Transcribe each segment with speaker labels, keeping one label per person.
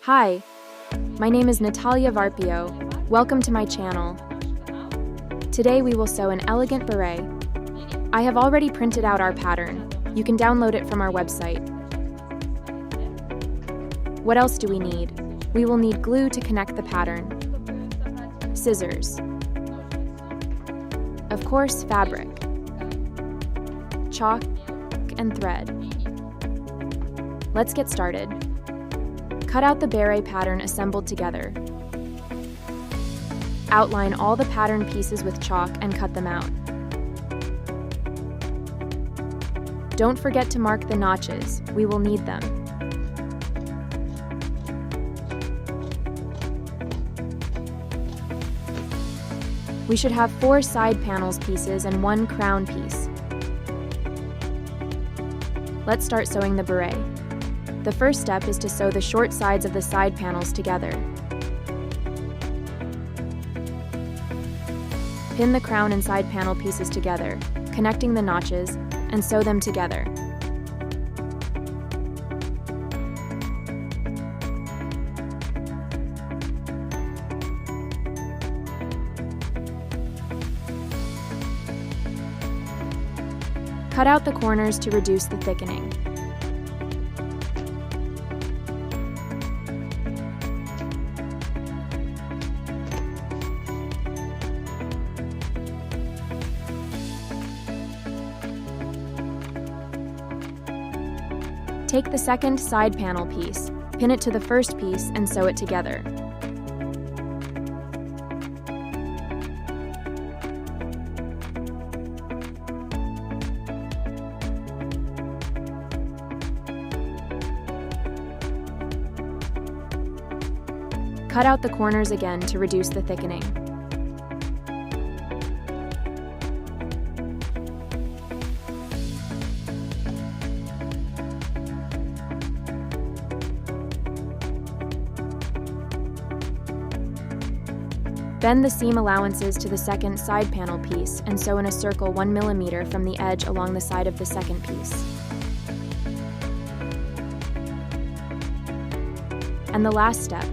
Speaker 1: Hi, my name is Natalia Varpio. Welcome to my channel. Today we will sew an elegant beret. I have already printed out our pattern. You can download it from our website. What else do we need? We will need glue to connect the pattern, scissors, of course fabric, chalk, and thread. Let's get started. Cut out the beret pattern assembled together. Outline all the pattern pieces with chalk and cut them out. Don't forget to mark the notches, we will need them. We should have 4 side panels pieces and 1 crown piece. Let's start sewing the beret. The first step is to sew the short sides of the side panels together. Pin the crown and side panel pieces together, connecting the notches, and sew them together. Cut out the corners to reduce the thickening. Take the second side panel piece, pin it to the first piece, and sew it together. Cut out the corners again to reduce the thickening. Bend the seam allowances to the second side panel piece and sew in a circle 1 mm from the edge along the side of the second piece. And the last step,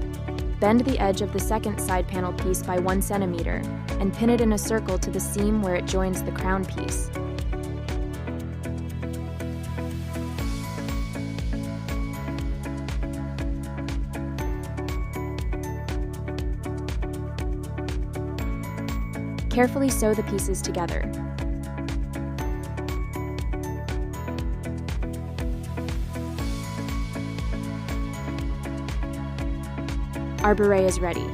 Speaker 1: bend the edge of the second side panel piece by 1 cm and pin it in a circle to the seam where it joins the crown piece. Carefully sew the pieces together. Our beret is ready.